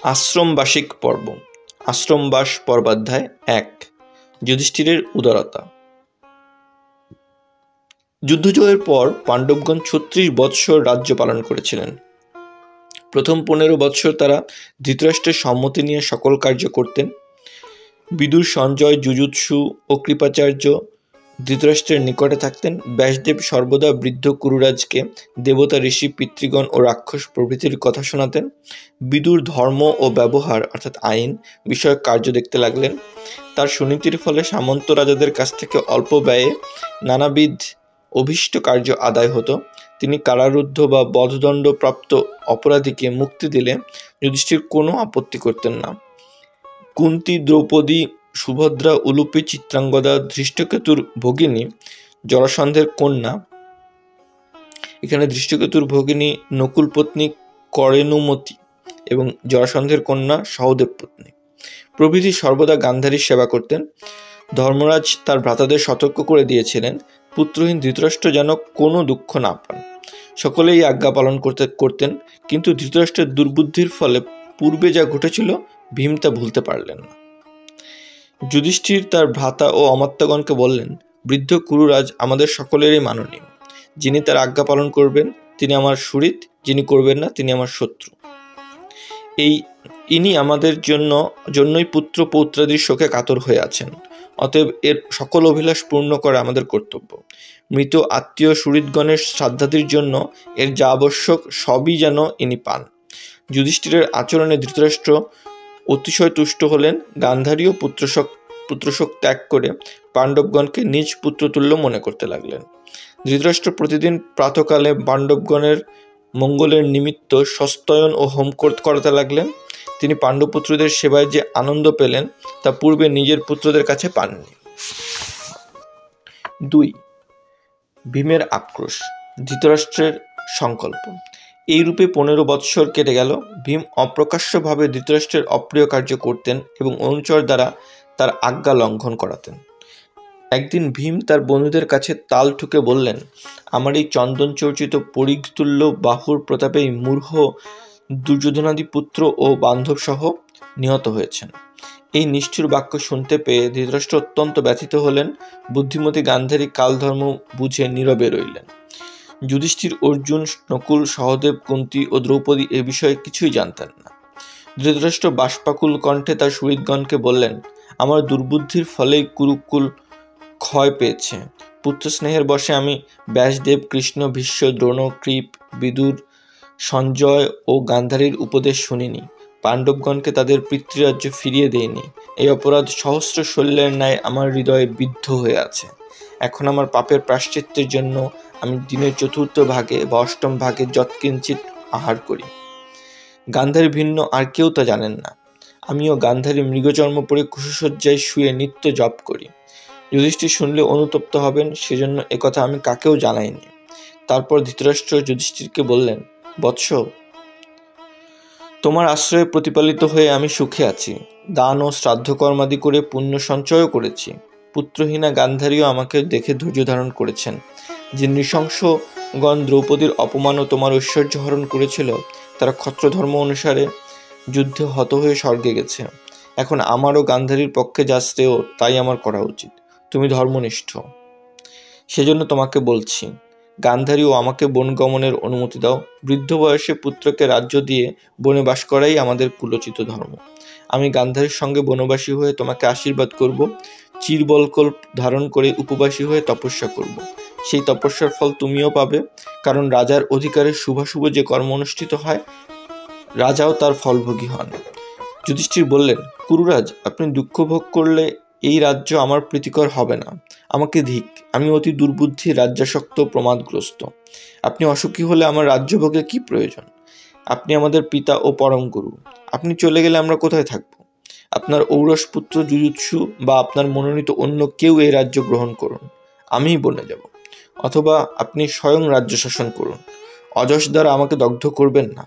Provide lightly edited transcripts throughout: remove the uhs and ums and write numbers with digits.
আশ্রমবাসিক পর্ব। আশ্রমবাস পর্বাধ্যায় ১। যুধিষ্ঠিরের উদারতা। যুদ্ধজয়ের পর পাণ্ডবগণ ৩৬ বৎসর রাজ্য পালন করেছিলেন। প্রথম ১৫ বৎসর তারা ধৃতরাষ্ট্রের সম্মতি নিয়ে সকল কার্য করতেন। বিদুর, সঞ্জয়, যুযুৎসু ও কৃপাচার্য ধৃতরাষ্ট্রের নিকটে থাকতেন। ব্যাসদেব সর্বদা বৃদ্ধ কুরুরাজকে দেবতা, ঋষি, পিতৃগণ ও রাক্ষস প্রভৃতির কথা শোনাতেন। বিদুর ধর্ম ও ব্যবহার অর্থাৎ আইন বিষয়ক কার্য দেখতে লাগলেন। তার সুনীতির ফলে সামন্ত রাজাদের কাছ থেকে অল্প ব্যয়ে নানাবিধ অভীষ্ট কার্য আদায় হতো। তিনি কারারুদ্ধ বা বধদণ্ড প্রাপ্ত অপরাধীকে মুক্তি দিলে যুধিষ্ঠির কোনো আপত্তি করতেন না। কুন্তী, দ্রৌপদী, সুভদ্রা, উলুপি, চিত্রাঙ্গদা, ধৃষ্টকেতুর ভগিনী জরাসন্ধের কন্যা, এখানে ধৃষ্টকেতুর ভগিনী নকুল পত্নী করেনুমতি এবং জরাসন্ধের কন্যা সহদেব পত্নী প্রভৃতি সর্বদা গান্ধারীর সেবা করতেন। ধর্মরাজ তার ভ্রাতাদের সতর্ক করে দিয়েছিলেন, পুত্রহীন ধৃতরাষ্ট্র যেন কোনো দুঃখ না পান। সকলেই আজ্ঞা পালন করতেন, কিন্তু ধৃতরাষ্ট্রের দুর্বুদ্ধির ফলে পূর্বে যা ঘটেছিল ভীম তা ভুলতে পারলেন না। যুধিষ্ঠির তার ভ্রাতা ও অমাত্যগণকে বললেন, বৃদ্ধ কুরুরাজ আমাদের সকলেরই মাননীয়। যিনি তার আজ্ঞা পালন করবেন তিনি আমার সুহৃদ, যিনি করবেন না তিনি আমার শত্রু। ইনি আমাদের জন্যই পুত্র পৌত্রাদির শোকে কাতর হয়ে আছেন। অতএব এর সকল অভিলাষ পূর্ণ করা আমাদের কর্তব্য। মৃত আত্মীয় সুহৃদগণের শ্রাদ্ধাদির জন্য এর যা আবশ্যক সবই যেন ইনি পান। যুধিষ্ঠিরের আচরণে ধৃতরাষ্ট্র অতিশয় তুষ্ট হলেন। গান্ধারীও পুত্রশোক ত্যাগ করে পাণ্ডবগণকে নিজ পুত্রতুল্য মনে করতে লাগলেন। ধৃতরাষ্ট্র প্রতিদিন প্রাতকালে পাণ্ডবগণের মঙ্গলের নিমিত্ত সস্তয়ন ও হোম করাতে লাগলেন। তিনি পাণ্ডবপুত্রদের সেবায় যে আনন্দ পেলেন তা পূর্বে নিজের পুত্রদের কাছে পাননি। ২. ভীমের আক্রোশ, ধৃতরাষ্ট্রের সংকল্প। এইরূপে ১৫ বৎসর কেটে গেল। ভীম অপ্রকাশ্যভাবে ধৃতরাষ্ট্রের অপ্রিয় কার্য করতেন এবং অনুচর দ্বারা তার আজ্ঞা লঙ্ঘন করাতেন। একদিন ভীম তার বন্ধুদের কাছে তাল ঠুকে বললেন, আমার এই চন্দনচর্চিত পরিঘতুল্য বাহুর প্রতাপেই মূর্খ দুর্যোধনাদি পুত্র ও বান্ধব সহ নিহত হয়েছেন। এই নিষ্ঠুর বাক্য শুনতে পেয়ে ধৃতরাষ্ট্র অত্যন্ত ব্যথিত হলেন। বুদ্ধিমতী গান্ধারী কালধর্ম বুঝে নীরবে রইলেন। যুধিষ্ঠির, অর্জুন, নকুল, সহদেব, কুন্তী ও দ্রৌপদী এ বিষয়ে কিছুই জানতেন না। ধৃতরাষ্ট্র বাষ্পাকুল কণ্ঠে তার সুহৃদগণকে বললেন, আমার দুর্বুদ্ধির ফলেই কুরুকুল ক্ষয় পেয়েছে। পুত্র স্নেহের বশে আমি ব্যাসদেব, কৃষ্ণ, ভীষ্ম, দ্রোণ, কৃপ, বিদুর, সঞ্জয় ও গান্ধারীর উপদেশ শুনিনি। পাণ্ডবগণকে তাদের পিতৃরাজ্য ফিরিয়ে দেয়নি। এই অপরাধ সহস্র শল্যের ন্যায় আমার হৃদয়ে বিদ্ধ হয়ে আছে। এখন আমার পাপের প্রায়শ্চিত্তের জন্য আমি দিনের ৪র্থ ভাগে বা ৮ম ভাগে যৎকিঞ্চিৎ আহার করি। গান্ধারী ভিন্ন আর কেউ তা জানেন না। আমিও গান্ধারী মৃগচর্ম পরে কুশশয্যায় শুয়ে নিত্য জপ করি। যুধিষ্ঠির শুনলে অনুতপ্ত হবেন, সেজন্য একথা আমি কাকেও জানাইনি। তারপর ধৃতরাষ্ট্র যুধিষ্ঠিরকে বললেন, বৎস, তোমার আশ্রয়ে প্রতিপালিত হয়ে আমি সুখে আছি। দান ও শ্রাদ্ধকর্মাদি করে পুণ্য সঞ্চয়ও করেছি। পুত্রহীনা গান্ধারীও আমাকে দেখে ধৈর্য ধারণ করেছেন। যে নৃশংসগণ দ্রৌপদীর অপমান ও তোমার ঐশ্বর্য হরণ করেছিল তারা ক্ষত্রধর্ম অনুসারে যুদ্ধে হত হয়ে স্বর্গে গেছে। এখন আমারও গান্ধারীর পক্ষে যা শ্রেয় তাই আমার করা উচিত। তুমি ধর্মনিষ্ঠ, সেজন্য তোমাকে বলছি, গান্ধারী ও আমাকে বনগমনের অনুমতি দাও। বৃদ্ধ বয়সে পুত্রকে রাজ্য দিয়ে বনে বাস করাই আমাদের কুলোচিত ধর্ম। আমি গান্ধারীর সঙ্গে বনবাসী হয়ে তোমাকে আশীর্বাদ করব। চিরবলকল্প ধারণ করে উপবাসী হয়ে তপস্যা করব। সেই তপস্যার ফল তুমিও পাবে, কারণ রাজার অধিকারে শুভাশুভ যে কর্ম অনুষ্ঠিত হয় রাজাও তার ফলভোগী হন। যুধিষ্ঠির বললেন, কুরুরাজ, আপনি দুঃখ ভোগ করলে এই রাজ্য আমার প্রীতিকর হবে না। আমাকে ধিক, আমি অতি দুর্বুদ্ধি, রাজ্যাসক্ত, প্রমাদগ্রস্ত। আপনি অসুখী হলে আমার রাজ্যভোগে কি প্রয়োজন? আপনি আমাদের পিতা ও পরম গুরু। আপনি চলে গেলে আমরা কোথায় থাকব? আপনার ঔরস পুত্র যুযুৎসু বা আপনার মনোনীত অন্য কেউ এই রাজ্য গ্রহণ করুন, আমিই বনে যাব। অথবা আপনি স্বয়ং রাজ্য শাসন করুন। অযশ দ্বারা আমাকে দগ্ধ করবেন না।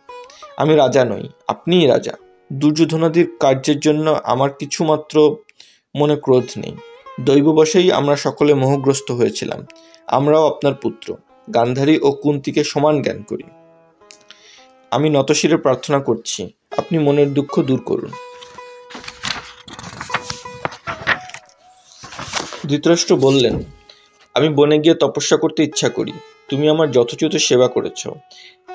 আমি রাজা নই, আপনিই রাজা। দুর্যোধনাদির কার্যের জন্য আমার কিছুমাত্র মনে ক্রোধ নেই। দৈববশেই আমরা সকলে মোহগ্রস্ত হয়েছিলাম। আমরাও আপনার পুত্র। গান্ধারী ও কুন্তীকে সমান জ্ঞান করি। আমি নতশিরে প্রার্থনা করছি, আপনি মনের দুঃখ দূর করুন। ধৃতরাষ্ট্র বললেন, আমি বনে গিয়ে তপস্যা করতে ইচ্ছা করি। তুমি আমার যথোচিত সেবা করেছ,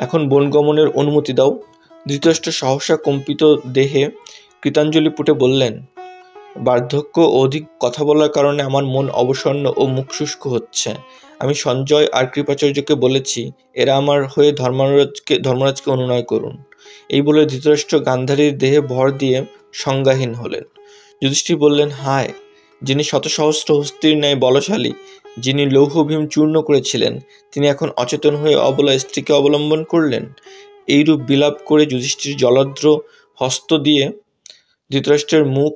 এখন বন গমনের অনুমতি দাও। ধৃতরাষ্ট্র সহসা কম্পিত দেহে কৃতাঞ্জলি পুটে বললেন, বার্ধক্য ও অধিক কথা বলার কারণে আমার মন অবসন্ন ও মুখ শুষ্ক হচ্ছে। আমি সঞ্জয় আর কৃপাচার্যকে বলেছি, এরা আমার হয়ে ধর্মরাজকে অনুনয় করুন। এই বলে ধৃতরাষ্ট্র গান্ধারীর দেহে ভর দিয়ে সংজ্ঞাহীন হলেন। যুধিষ্ঠির বললেন, হায়, যিনি শত সহস্র হস্তির ন্যায় বলশালী, যিনি লৌহভীম চূর্ণ করেছিলেন, তিনি এখন অচেতন হয়ে অবলা স্ত্রীকে অবলম্বন করলেন। এইরূপ বিলাপ করে যুধিষ্ঠির জলদ্র হস্ত দিয়ে ধৃতরাষ্ট্রের মুখ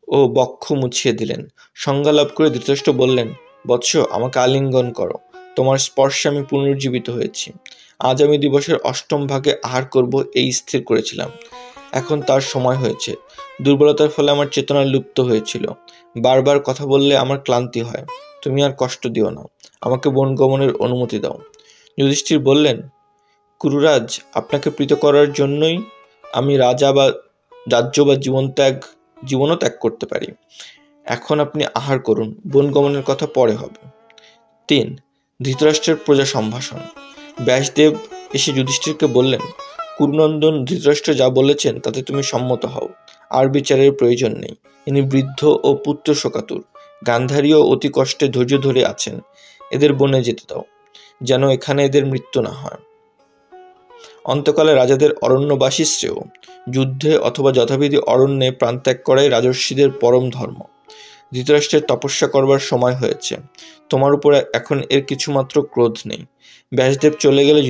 ও বক্ষ মুছিয়ে দিলেন। সংজ্ঞা লাভ করে ধৃতরাষ্ট্র বললেন, বৎস, আমাকে আলিঙ্গন করো, তোমার স্পর্শে আমি পুনর্জীবিত হয়েছি। আজ আমি দিবসের অষ্টম ভাগে আহার করব, এই স্থির করেছিলাম। এখন তার সময় হয়েছে। দুর্বলতার ফলে আমার চেতনা লুপ্ত হয়েছিল। বারবার কথা বললে আমার ক্লান্তি হয়। তুমি আর কষ্ট দিও না, আমাকে বন গমনের অনুমতি দাও। যুধিষ্ঠির বললেন, কুরুরাজ, আপনাকে প্রীত করার জন্যই আমি রাজ্য বা জীবনও ত্যাগ করতে পারি। এখন আপনি আহার করুন, বন গমনের কথা পরে হবে। 3. ধৃতরাষ্ট্রের প্রজা সম্ভাষণ। ব্যাসদেব এসে যুধিষ্ঠিরকে বললেন, কুরুনন্দন ধৃতরাষ্ট্র যা বলেছেন তাতে তুমি সম্মত হও। আর বিচারের প্রয়োজন নেই। ইনি বৃদ্ধ ও পুত্র শোকাতুর। গান্ধারীও অতি কষ্টে ধৈর্য ধরে আছেন। এদের বনে যেতে দাও, যেন এখানে এদের মৃত্যু না হয়। অন্তকালে রাজাদের অরণ্যবাসী শ্রেয়। যুদ্ধে অথবা যথাবিধি অরণ্যে প্রাণত্যাগ করাই রাজর্ষিদের পরম ধর্ম। ধৃতরাষ্ট্রের তপস্যা করবার সময় হয়েছে। তোমার উপরে এখন এর কিছুমাত্র ক্রোধ নেই। ব্যাসদেব চলে গেলে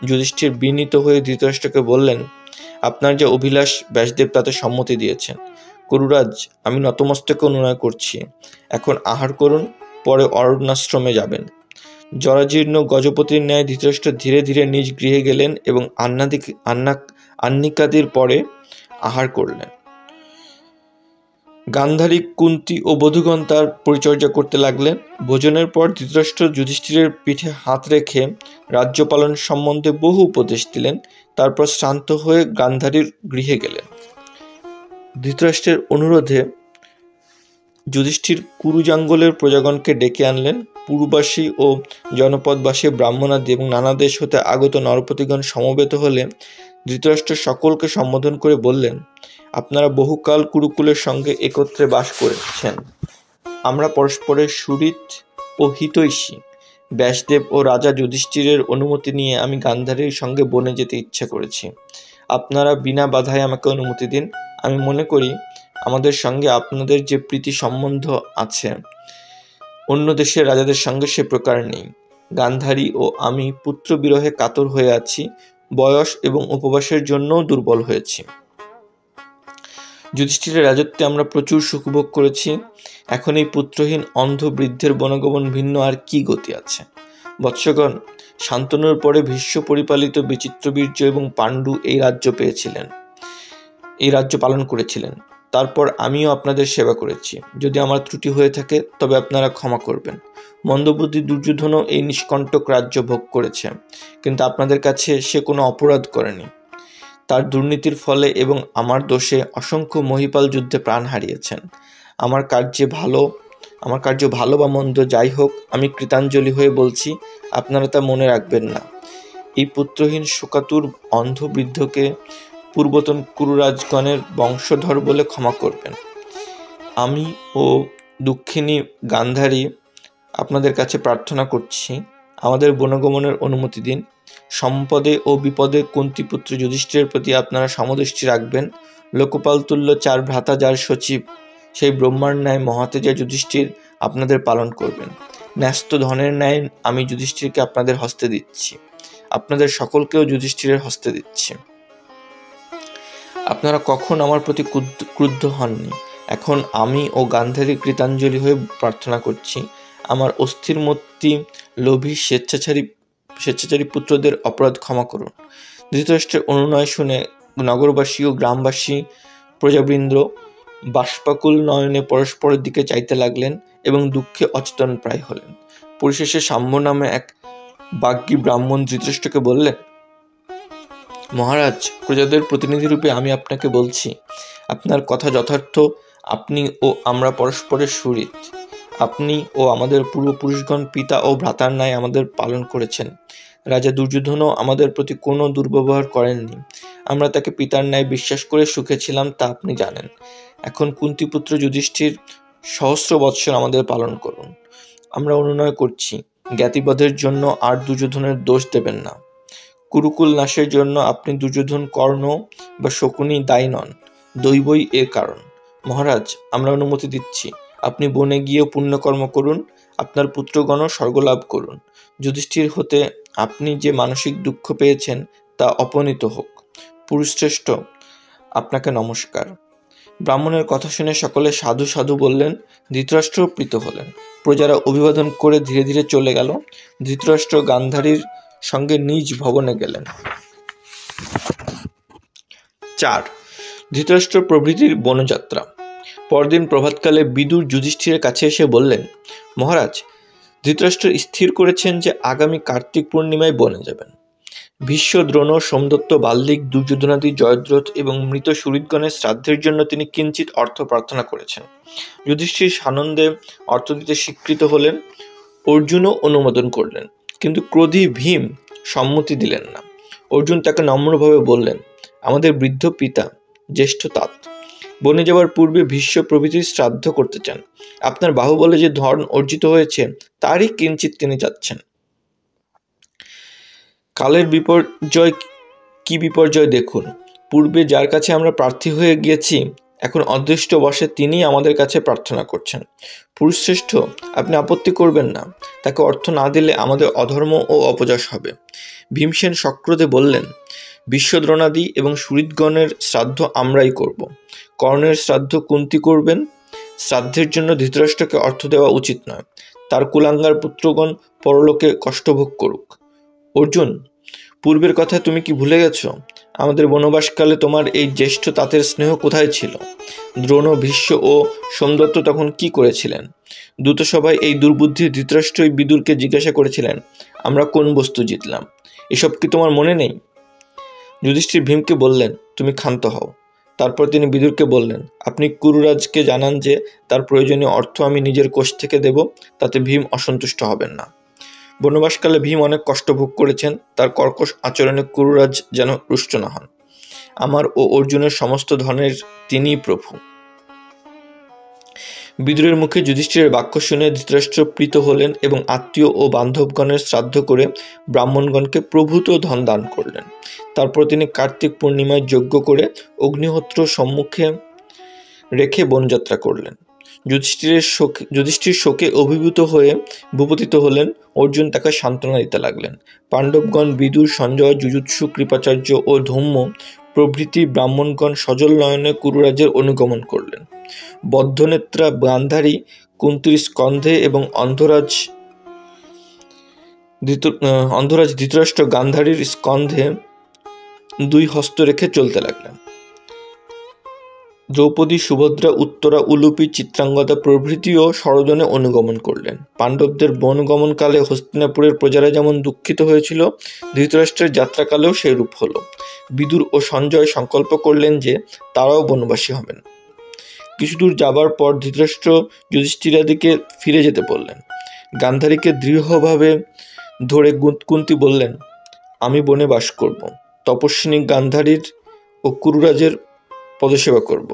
যুধিষ্ঠির বিনীত হয়ে ধৃতরাষ্ট্রকে বললেন, আপনার যে অভিলাষ ব্যাসদেব তাতে সম্মতি দিয়েছেন। কুরুরাজ, আমি নতমস্তকে অনুনয় করছি, এখন আহার করুন, পরে অরণ্যাশ্রমে যাবেন। জরাজীর্ণ গজপতির ন্যায় ধৃতরাষ্ট্র ধীরে ধীরে নিজ গৃহে গেলেন এবং আহ্নিকাদির পরে আহার করলেন। গান্ধারী, কুন্তী ও বধূগণ তার পরিচর্যা করতে লাগলেন। ভোজনের পর ধৃতরাষ্ট্র যুধিষ্ঠিরের পিঠে হাত রেখে রাজ্য পালন সম্বন্ধে বহু উপদেশ দিলেন। তারপর শ্রান্ত হয়ে গান্ধারীর গৃহে গেলেন। ধৃতরাষ্ট্রের অনুরোধে যুধিষ্ঠির কুরুজাঙ্গলের প্রজাগণকে ডেকে আনলেন। পুরবাসী ও জনপদবাসী ব্রাহ্মণাদি এবং নানা দেশ হতে আগত নরপতিগণ সমবেত হলে ধৃতরাষ্ট্র সকলকে সম্বোধন করে বললেন, আপনারা বহুকাল কুরুকুলের সঙ্গে একত্রে বাস করেছেন। আমরা পরস্পরের সুহৃদ ও হিতৈষী। ব্যাসদেব ও রাজা যুধিষ্ঠিরের অনুমতি নিয়ে আমি গান্ধারীর সঙ্গে বনে যেতে ইচ্ছা করেছি। আপনারা বিনা বাধায় আমাকে অনুমতি দিন। আমি মনে করি আমাদের সঙ্গে আপনাদের যে প্রীতি সম্বন্ধ আছে, অন্য দেশের রাজাদের সঙ্গে সে প্রকার নেই। গান্ধারী ও আমি পুত্র বিরহে কাতর হয়ে আছি, বয়স এবং উপবাসের জন্যও দুর্বল হয়েছি। যুধিষ্ঠিরের রাজত্বে আমরা প্রচুর সুখভোগ করেছি। এখন এই পুত্রহীন অন্ধ বৃদ্ধের বনগমন ভিন্ন আর কি গতি আছে? বৎসগণ, শান্তনুর পরে ভীষ্ম পরিপালিত বিচিত্রবীর্য এবং পাণ্ডু এই রাজ্য পালন করেছিলেন। তারপর আমিও আপনাদের সেবা করেছি। যদি আমার ত্রুটি হয়ে থাকে তবে আপনারা ক্ষমা করবেন। মন্দবুদ্ধি দুর্যোধনও এই নিষ্কণ্টক রাজ্য ভোগ করেছে, কিন্তু আপনাদের কাছে সে কোনো অপরাধ করেনি। তার দুর্নীতির ফলে এবং আমার দোষে অসংখ্য মহীপাল যুদ্ধে প্রাণ হারিয়েছেন। আমার কার্য ভালো বা মন্দ যাই হোক, আমি কৃতাঞ্জলি হয়ে বলছি, আপনারা তা মনে রাখবেন না। এই পুত্রহীন শোকাতুর অন্ধ বৃদ্ধকে পূর্বতন কুরুরাজগণের বংশধর বলে ক্ষমা করবেন। আমি ও দুঃখিনী গান্ধারী আপনাদের কাছে প্রার্থনা করছি, আমাদের বনগমনের অনুমতি দিন। সম্পদে ও বিপদে কুন্তীপুত্র যুধিষ্ঠিরের প্রতি আপনারা সমদৃষ্টি রাখবেন। লোকপালতুল্য 4 ভ্রাতা যার সচিব, সেই ব্রহ্মার ন্যায় মহাতেজা যুধিষ্ঠির আপনাদের পালন করবেন। ন্যস্ত ধনের ন্যায় আমি যুধিষ্ঠিরকে আপনাদের হস্তে দিচ্ছি। আপনাদের সকলকেও যুধিষ্ঠিরের হস্তে দিচ্ছি। আপনারা কখন আমার প্রতি ক্রুদ্ধ হননি। এখন আমি ও গান্ধারী কৃতাঞ্জলি হয়ে প্রার্থনা করছি, আমার অস্থিরমূর্তি লোভী স্বেচ্ছাচারী পুত্রদের অপরাধ ক্ষমা করুন। ধৃতরাষ্ট্রের অনুনয় শুনে নগরবাসী ও গ্রামবাসী প্রজাবৃন্দ বাষ্পাকুল নয়নে পরস্পরের দিকে চাইতে লাগলেন এবং দুঃখে অচেতন প্রায় হলেন। পরিশেষে শাম্ব নামে এক বাগ্মী ব্রাহ্মণ ধৃতরাষ্ট্রকে বললেন, মহারাজ, প্রজাদের প্রতিনিধিরূপে আমি আপনাকে বলছি, আপনার কথা যথার্থ। আপনি ও আমরা পরস্পরের সুহৃদ। আপনি ও আমাদের পূর্বপুরুষগণ পিতা ও ভ্রাতার ন্যায় আমাদের পালন করেছেন। রাজা দুর্যোধনও আমাদের প্রতি কোনো দুর্ব্যবহার করেননি। আমরা তাকে পিতার ন্যায় বিশ্বাস করে সুখে ছিলাম, তা আপনি জানেন। এখন কুন্তিপুত্র যুধিষ্ঠির সহস্র বৎসর আমাদের পালন করুন। আমরা অনুনয় করছি, জ্ঞাতিবধের জন্য আর দুর্যোধনের দোষ দেবেন না। কুরুকুল নাশের জন্য আপনি দুর্যোধন, কর্ণ বা শকুনি দায়ী নন, দৈবই এর কারণ। মহারাজ, আমরা অনুমতি দিচ্ছি, আপনি বনে গিয়ে পুণ্যকর্ম করুন, আপনার পুত্রগণও স্বর্গলাভ করুন। যুধিষ্ঠির হতে আপনি যে মানসিক দুঃখ পেয়েছেন তা অপনীত হোক। পুরুষশ্রেষ্ঠ, আপনাকে নমস্কার। ব্রাহ্মণের কথা শুনে সকলে সাধু সাধু বললেন। ধৃতরাষ্ট্র প্রীত হলেন। প্রজারা অভিবাদন করে ধীরে ধীরে চলে গেল। ধৃতরাষ্ট্র গান্ধারীর সঙ্গে নিজ ভবনে গেলেন। 4. ধৃতরাষ্ট্র প্রভৃতির বনযাত্রা। পরদিন প্রভাতকালে বিদুর যুধিষ্ঠিরের কাছে এসে বললেন, মহারাজ, ধৃতরাষ্ট্র স্থির করেছেন যে আগামী কার্তিক পূর্ণিমায় বনে যাবেন। ভীষ্ম, দ্রোণ, সোমদত্ত, বাল্লিক, দুর্যোধনাদি, জয়দ্রথ এবং মৃত সুহৃদগণের শ্রাদ্ধের জন্য তিনি কিঞ্চিত অর্থ প্রার্থনা করেছেন। যুধিষ্ঠির সানন্দে অর্থ দিতে স্বীকৃত হলেন। অর্জুনও অনুমোদন করলেন, কিন্তু ক্রোধী ভীম সম্মতি দিলেন না। অর্জুন তাকে নম্রভাবে বললেন, আমাদের বৃদ্ধ পিতা, জ্যেষ্ঠ তাত, বনে যাওয়ার পূর্বে ভীষ্ম প্রভৃতির শ্রাদ্ধ করতে চান। আপনার বাহুবলে যে ধন অর্জিত হয়েছে তারই কিঞ্চিত তিনি যাচ্ছেন। কালের বিপর্যয় কি বিপর্যয় দেখুন। পূর্বে যার কাছে আমরা প্রার্থী হয়ে গিয়েছি, এখন অদৃষ্ট বশে তিনি আমাদের কাছে প্রার্থনা করছেন। পুরুষশ্রেষ্ঠ, আপনি আপত্তি করবেন না। তাকে অর্থ না দিলে আমাদের অধর্ম ও অপযশ হবে। ভীমসেন সক্রোধে বললেন, বিশ্বদ্রোণাদি এবং সুহৃদগণের শ্রাদ্ধ আমরাই করব। কর্ণের শ্রাদ্ধ কুন্তি করবেন। শ্রাদ্ধের জন্য ধৃতরাষ্ট্রকে অর্থ দেওয়া উচিত নয়। তার কুলাঙ্গার পুত্রগণ পরলোকে কষ্টভোগ করুক। অর্জুন, পূর্বের কথা তুমি কি ভুলে গেছ? আমাদের বনবাসকালে তোমার এই জ্যেষ্ঠ তাতের স্নেহ কোথায় ছিল? দ্রোণ, ভীষ্ম ও সোমদত্ত তখন কি করেছিলেন? দূতসভায় এই দুর্বুদ্ধি ধৃতরাষ্ট্রই বিদুরকে জিজ্ঞাসা করেছিলেন, আমরা কোন বস্তু জিতলাম? এসব কি তোমার মনে নেই? যুধিষ্ঠির ভীমকে বললেন, তুমি ক্ষান্ত হও। তারপর তিনি বিদুরকে বললেন, আপনি কুরুরাজকে জানান যে তার প্রয়োজনীয় অর্থ আমি নিজের কোষ থেকে দেব, তাতে ভীম অসন্তুষ্ট হবেন না। বনবাসকালে ভীম অনেক কষ্ট ভোগ করেছেন, তার কর্কশ আচরণে কুরুরাজ যেন রুষ্ট না হন। আমার ও অর্জুনের সমস্ত ধনের তিনিই প্রভু। বিদুরের মুখে যুধিষ্ঠিরের বাক্য শুনে ধৃতরাষ্ট্র প্রীত হলেন এবং আত্মীয় ও বান্ধবগণের শ্রাদ্ধ করে ব্রাহ্মণগণকে প্রভূত ধন দান করলেন। তারপর তিনি কার্তিক পূর্ণিমায় যজ্ঞ করে অগ্নিহোত্র সম্মুখে রেখে বনযাত্রা করলেন। যুধিষ্ঠির শোকে অভিভূত হয়ে ভূপতিত হলেন। অর্জুন তাকে সান্ত্বনা দিতে লাগলেন। পাণ্ডবগণ, বিদুর, সঞ্জয়, যুযুৎসু, কৃপাচার্য ও ধৌম্য প্রভৃতি ব্রাহ্মণগণ সজল নয়নে কুরুরাজের অনুগমন করলেন। বদ্ধনেত্রা গান্ধারী কুন্তির স্কন্ধে এবং অন্ধরাজ ধৃতরাষ্ট্র গান্ধারীর স্কন্ধে দুই হস্ত রেখে চলতে লাগলেন। দ্রৌপদী, সুভদ্রা, উত্তরা, উলুপি, চিত্রাঙ্গদা প্রভৃতিও সরজনে অনুগমন করলেন। পাণ্ডবদের বনগমনকালে হস্তিনাপুরের প্রজারা যেমন দুঃখিত হয়েছিল, ধৃতরাষ্ট্রের যাত্রাকালেও সেই রূপ হলো। বিদুর ও সঞ্জয় সংকল্প করলেন যে তারাও বনবাসী হবেন। কিছুদূর যাবার পর ধৃতরাষ্ট্র যুধিষ্ঠিরাদিকে ফিরে যেতে বললেন। গান্ধারীকে দৃঢ়ভাবে ধরে কুন্তি বললেন, আমি বনে বাস করব, তপস্বিনী গান্ধারীর ও কুরুরাজের পদসেবা করব।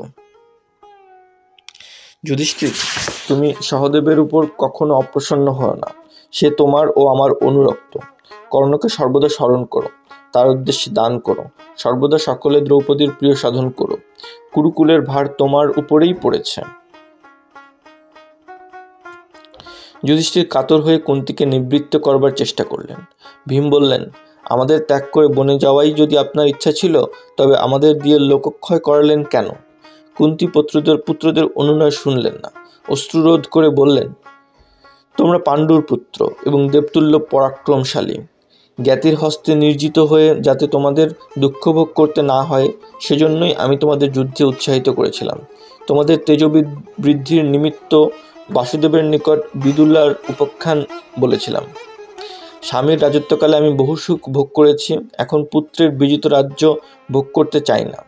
যুধিষ্ঠির, তুমি সহদেবের উপর কখনো অপ্রসন্ন হও না। সে তোমার ও আমার অনুরক্ত। কর্ণকে সর্বদা স্মরণ করো, তার উদ্দেশ্যে দান করো, সর্বদা সকলে দ্রৌপদীর প্রিয় সাধন করো। কুরুকুলের ভার তোমার উপরেই পড়েছে। যুধিষ্ঠির কাতর হয়ে কুন্তিকে নিবৃত্ত করবার চেষ্টা করলেন। ভীম বললেন, আমাদের ত্যাগ করে বনে যাওয়াই যদি আপনার ইচ্ছা ছিল, তবে আমাদের দিয়ে লোকক্ষয় করালেন কেন? কুন্তি পুত্রদের অনুনয় শুনলেন না। অশ্রুরোধ করে বললেন, তোমরা পাণ্ডুর পুত্র এবং দেবতুল্য পরাক্রমশালী। জ্ঞাতির হস্তে নির্জিত হয়ে যাতে তোমাদের দুঃখ ভোগ করতে না হয়, সেজন্যই আমি তোমাদের যুদ্ধে উৎসাহিত করেছিলাম। তোমাদের তেজবৃদ্ধির নিমিত্ত বাসুদেবের নিকট বিদুলার উপাখ্যান বলেছিলাম। স্বামীর রাজত্বকালে আমি বহু সুখ ভোগ করেছি, এখন পুত্রের বিজিত রাজ্য ভোগ করতে চাই না।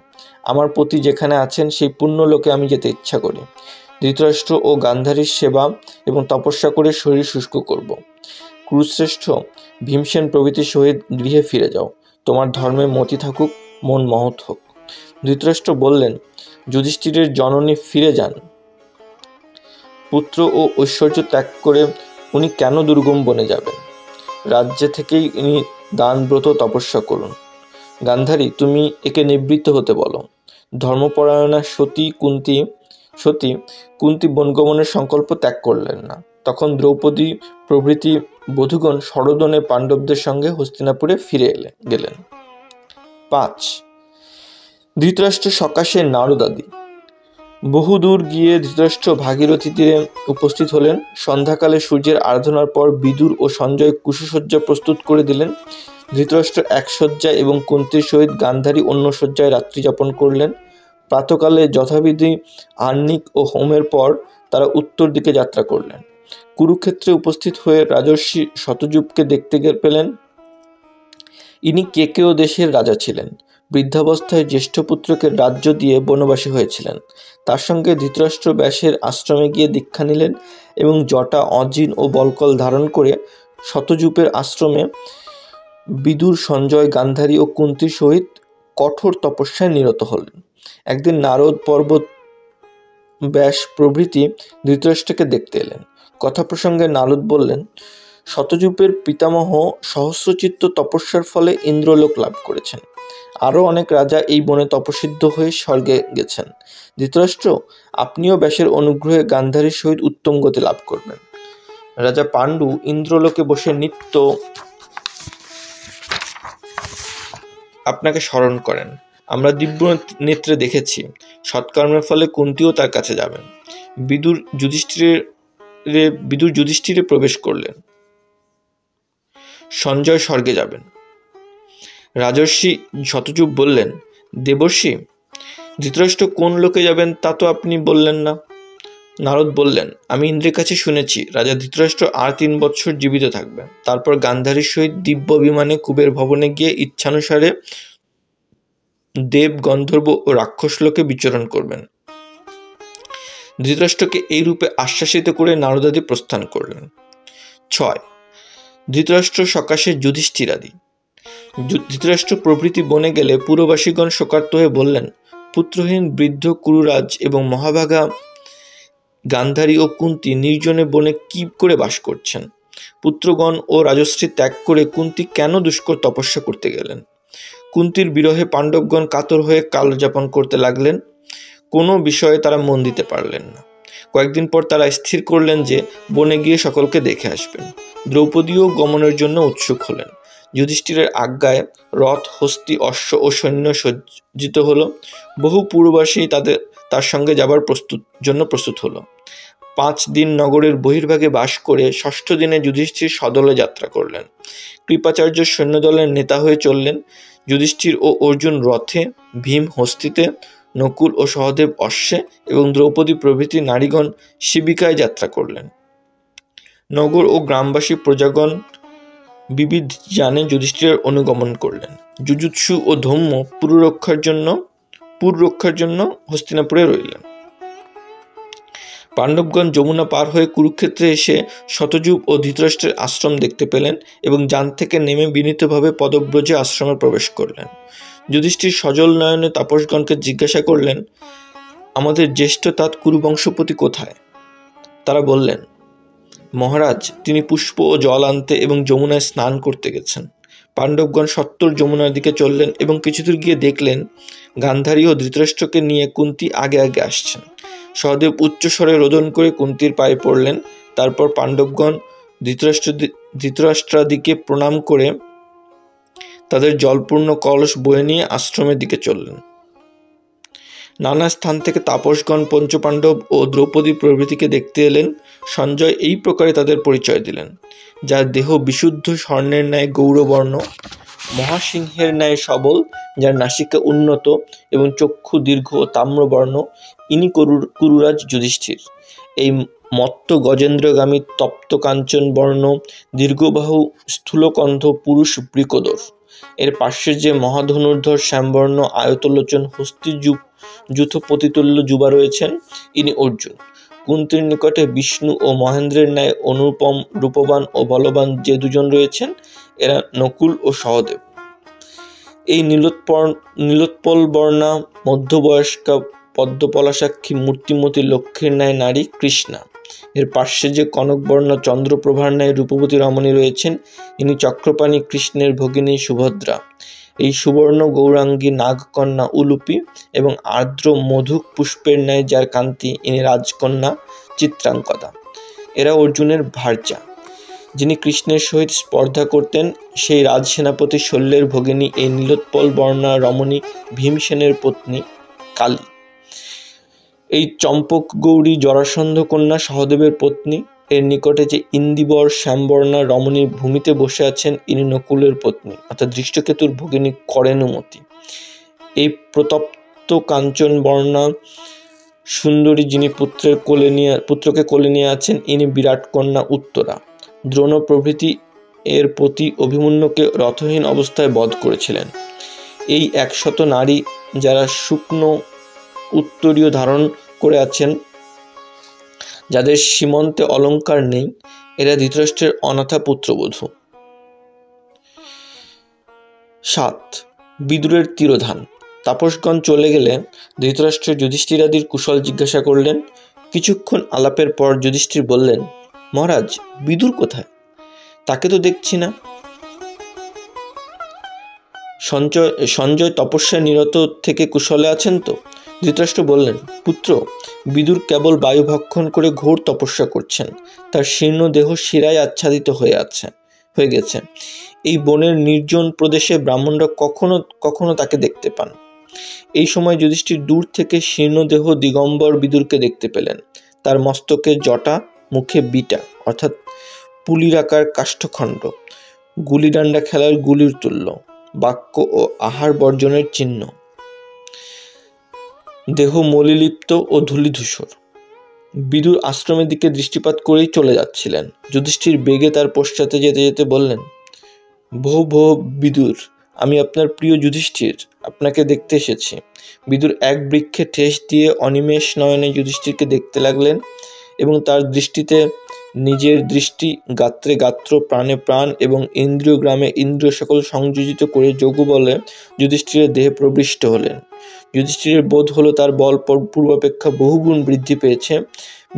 আমার পতি যেখানে আছেন সেই পুণ্যলোকে আমি যেতে ইচ্ছা করি। ধৃতরাষ্ট্র ও গান্ধারীর সেবা এবং তপস্যা করে শরীর শুষ্ক করব। কুরুশ্রেষ্ঠ, ভীমসেন প্রভৃতির সহিত গৃহে ফিরে যাও। তোমার ধর্মে মতি থাকুক, মন মহৎ হোক। ধৃতরাষ্ট্র বললেন, যুধিষ্ঠিরের জননী ফিরে যান। পুত্র ও ঐশ্বর্য ত্যাগ করে উনি কেন দুর্গম বনে যাবেন? রাজ্যে থেকেই উনি দান ব্রত তপস্যা করুন। গান্ধারী, তুমি একে নিবৃত্ত হতে বলো। ধর্মপরায়ণা সতী কুন্তী বনগমনের সংকল্প ত্যাগ করলেন না। তখন দ্রৌপদী প্রভৃতি বধূগণ শরদনে পাণ্ডবদের সঙ্গে হস্তিনাপুরে ফিরে গেলেন। 5. ধৃতরাষ্ট্র সকাশে নারদাদি। বহুদূর গিয়ে ধৃতরাষ্ট্র ভাগীরথী তীরে উপস্থিত হলেন। সন্ধ্যাকালে সূর্যের আরাধনার পর বিদুর ও সঞ্জয় কুশসজ্জা প্রস্তুত করে দিলেন। ধৃতরাষ্ট্র এক শয্যায় এবং কুন্তীর সহিত গান্ধারী অন্য শয্যায় রাত্রি যাপন করলেন। প্রাতকালে যথাবিধি আহ্নিক ও হোমের পর তারা উত্তর দিকে যাত্রা করলেন। কুরুক্ষেত্রে উপস্থিত হয়ে রাজর্ষি শতযুপকে দেখতে পেলেন। ইনি কেকেয় দেশের রাজা ছিলেন। বৃদ্ধাবস্থায় জ্যেষ্ঠ পুত্রকে রাজ্য দিয়ে বনবাসী হয়েছিলেন। তার সঙ্গে ধৃতরাষ্ট্র ব্যাসের আশ্রমে গিয়ে দীক্ষা নিলেন এবং জটা, অজিন ও বলকল ধারণ করে শতযুপের আশ্রমে বিদুর, সঞ্জয়, গান্ধারী ও কুন্তীর সহিত কঠোর তপস্যায় নিরত হলেন। একদিন নারদ, পর্বত, ব্যাস প্রভৃতি ধৃতরাষ্ট্রকে দেখতে এলেন। কথা প্রসঙ্গে নারদ বললেন, শতযুপের পিতামহ সহস্রচিত্ত তপস্যার ফলে ইন্দ্রলোক লাভ করেছেন। আরও অনেক রাজা এই বনে তপসিদ্ধ হয়ে স্বর্গে গেছেন। ধৃতরাষ্ট্র, আপনিও ব্যাসের অনুগ্রহে গান্ধারীর সহিত উত্তম গতি লাভ করবেন। রাজা পাণ্ডু ইন্দ্রলোকে বসে নিত্য আপনাকে স্মরণ করেন। আমরা দিব্য নেত্রে দেখেছি। সৎকর্মের ফলে কুন্তীও তার কাছে যাবেন। বিদুর যুধিষ্ঠিরে প্রবেশ করলেন। সঞ্জয় স্বর্গে যাবেন। রাজর্ষি শতযুপ বললেন, দেবর্ষি, ধৃতরাষ্ট্র কোন লোকে যাবেন তা তো আপনি বললেন না। নারদ বললেন, আমি ইন্দ্রের কাছে শুনেছি রাজা ধৃতরাষ্ট্র আর 3 বৎসর জীবিত থাকবেন। তারপর গান্ধারীর সহিত দিব্য বিমানে কুবের ভবনে গিয়ে ইচ্ছানুসারে দেব, গন্ধর্ব ও রাক্ষস লোকে বিচরণ করবেন। ধৃতরাষ্ট্রকে এই রূপে আশ্বাসিত করে নারদাদি প্রস্থান করলেন। 6. ধৃতরাষ্ট্র সকাশে যুধিষ্ঠিরাদি। ধৃতরাষ্ট্র প্রভৃতি বনে গেলে পুরবাসীগণ শোকার্ত হয়ে বললেন, পুত্রহীন বৃদ্ধ কুরুরাজ এবং মহাভাগা গান্ধারী ও কুন্তী নির্জনে বনে কি করে বাস করছেন? পুত্রগণ ও রাজশ্রী ত্যাগ করে কুন্তী কেন দুষ্কর তপস্যা করতে গেলেন? কুন্তীর বিরহে পাণ্ডবগণ কাতর হয়ে কালযাপন করতে লাগলেন। কোনো বিষয়ে তারা মন দিতে পারলেন না। কয়েকদিন পর তারা স্থির করলেন যে বনে গিয়ে সকলকে দেখে আসবেন। দ্রৌপদীও গমনের জন্য উৎসুক হলেন। যুধিষ্ঠিরের আজ্ঞায় রথ, হস্তি, অশ্ব ও সৈন্য সজ্জিত হলো। বহু পূর্ববাসী তার সঙ্গে যাবার প্রস্তুত হলো। 5 দিন নগরের বহির্ভাগে বাস করে 6ষ্ঠ দিনে যুধিষ্ঠির সদলে যাত্রা করলেন। কৃপাচার্য সৈন্যদলের নেতা হয়ে চললেন। যুধিষ্ঠির ও অর্জুন রথে, ভীম হস্তিতে, নকুল ও সহদেব অশ্বে এবং দ্রৌপদী প্রভৃতি নারীগণ শিবিকায় যাত্রা করলেন। নগর ও গ্রামবাসী প্রজাগণ বিবিধ জানে যুধিষ্ঠিরের অনুগমন করলেন। যুযুৎসু ও ধম্ম পুর রক্ষার জন্য হস্তিনাপুরে রইলেন। পাণ্ডবগণ যমুনা পার হয়ে কুরুক্ষেত্রে এসে শতযুপ ও ধৃতরাষ্ট্রের আশ্রম দেখতে পেলেন এবং যান থেকে নেমে বিনীতভাবে পদব্রজে আশ্রমে প্রবেশ করলেন। যুধিষ্ঠির সজল নয়নে তাপসগণকে জিজ্ঞাসা করলেন, আমাদের জ্যেষ্ঠ তাত কুরুবংশপতি কোথায়? তারা বললেন, মহারাজ, তিনি পুষ্প ও জল আনতে এবং যমুনায় স্নান করতে গেছেন। পাণ্ডবগণ সত্বর যমুনার দিকে চললেন এবং কিছুদূর গিয়ে দেখলেন গান্ধারী ও ধৃতরাষ্ট্রকে নিয়ে কুন্তী আগে আগে আসছেন। সহদেব উচ্চস্বরে রোদন করে কুন্তীর পায়ে পড়লেন। তারপর পাণ্ডবগণ ধৃতরাষ্ট্রাদিকে প্রণাম করে তাদের জলপূর্ণ কলস বয়ে নিয়ে আশ্রমের দিকে চললেন। নানা স্থান থেকে তাপসগণ পঞ্চপাণ্ডব ও দ্রৌপদী প্রভৃতিকে দেখতে এলেন। সঞ্জয় এই প্রকারে তাদের পরিচয় দিলেন, যার দেহ বিশুদ্ধ স্বর্ণের ন্যায় গৌরবর্ণ, মহাসিংহের ন্যায় সবল, যার নাসিকা উন্নত এবং চক্ষু দীর্ঘ ও তাম্রবর্ণ, ইনি কুরুরাজ যুধিষ্ঠির। এই মত্ত গজেন্দ্রগামী তপ্ত কাঞ্চন বর্ণ দীর্ঘবাহু স্থূলকণ্ঠ পুরুষ বৃকোদর। এর পার্শ্বে যে মহাধনুর্ধর শ্যামবর্ণ আয়তলোচন হস্তিযুথ পতিতুল্য যুবা রয়েছেন, ইনি অর্জুন। কুন্তীর নিকটে বিষ্ণু ও মহেন্দ্রের ন্যায় অনুপম রূপবান ও বলবান যে দুজন রয়েছেন, এরা নকুল ও সহদেব। এই নীলোৎপল বর্ণা মধ্যবয়স্কা পদ্মপলাসাক্ষী মূর্তিমতী লক্ষ্মীর ন্যায় নারী কৃষ্ণা। এর পার্শ্বে যে কনকবর্ণা চন্দ্রপ্রভার ন্যায় রূপবতী রমণী রয়েছেন, ইনি চক্রপাণী কৃষ্ণের ভগিনী সুভদ্রা। এই সুবর্ণ গৌরাঙ্গী নাগকন্যা উলুপী এবং আর্দ্র মধুক পুষ্পের ন্যায় যার কান্তি, ইনি রাজকন্যা চিত্রাঙ্কদা। এরা অর্জুনের ভার্যা। যিনি কৃষ্ণের সহিত স্পর্ধা করতেন, সেই রাজসেনাপতি শল্যের ভগিনী এই নীলোৎপল বর্ণা রমণী ভীমসেনের পত্নী কালী। এই চম্পক গৌরী জরাসন্ধ কন্যা সহদেবের পত্নী। এর নিকটে যে ইন্দিবর শ্যামবর্ণা রমণী ভূমিতে বসে আছেন, ইনি নকুলের পত্নী অর্থাৎ দৃষ্টকেতুর ভগিনী করেনুমতি। এই প্রতপ্ত কাঞ্চন বর্ণা সুন্দরী যিনি পুত্রকে কোলে নিয়ে আছেন, ইনি বিরাট কন্যা উত্তরা। দ্রোণ প্রভৃতি এর প্রতি অভিমন্যুকে রথহীন অবস্থায় বধ করেছিলেন। এই 100 নারী যারা শুকনো উত্তরীয় ধারণ করে আছেন, যাদের সীমন্তে অলঙ্কার নেই, এরা ধৃতরাষ্ট্রের অনাথা পুত্রবধূ। 7. বিদুরের তিরোধান। তাপসগণ চলে গেলে ধৃতরাষ্ট্র যুধিষ্ঠিরাদির কুশল জিজ্ঞাসা করলেন। কিছুক্ষণ আলাপের পর যুধিষ্ঠির বললেন, মহারাজ, বিদুর কোথায়? তাকে তো দেখছি না। সঞ্জয় তপস্যায় নিরত থেকে কুশলে আছেন তো? ধৃতরাষ্ট্র বললেন, পুত্র, বিদুর কেবল বায়ু ভক্ষণ করে ঘোর তপস্যা করছেন। তার শীর্ণ দেহ শিরায় আচ্ছাদিত হয়ে গেছে। এই বনের নির্জন প্রদেশে ব্রাহ্মণরা কখনো কখনো তাকে দেখতে পান। এই সময় যুধিষ্ঠির দূর থেকে শীর্ণ দেহ দিগম্বর বিদুরকে দেখতে পেলেন। তার মস্তকে জটা, মুখে বিটা অর্থাৎ পুলির আকার কাষ্ঠখণ্ড, গুলিডান্ডা খেলার গুলির তুল্য, বাক্য ও আহার বর্জনের চিহ্ন, দেহ মলিলিপ্ত ও ধূলিধূসর। বিদুর আশ্রমের দিকে দৃষ্টিপাত করেই চলে যাচ্ছিলেন। যুধিষ্ঠির বেগে তার পশ্চাতে যেতে যেতে বললেন, ভো বিদুর, আমি আপনার প্রিয় যুধিষ্ঠির, আপনাকে দেখতে এসেছি। বিদুর এক বৃক্ষে ঠেস দিয়ে অনিমেষ নয়নে যুধিষ্ঠিরকে দেখতে লাগলেন এবং তার দৃষ্টিতে নিজের দৃষ্টি, গাত্রে গাত্র, প্রাণে প্রাণ এবং ইন্দ্রিয় গ্রামে ইন্দ্রিয় সকল সংযোজিত করে যোগ বলে যুধিষ্ঠিরের দেহে প্রবিষ্ট হলেন। যুধিষ্ঠিরের বোধ হলো তার বল পূর্বাপেক্ষা বহুগুণ বৃদ্ধি পেয়েছে।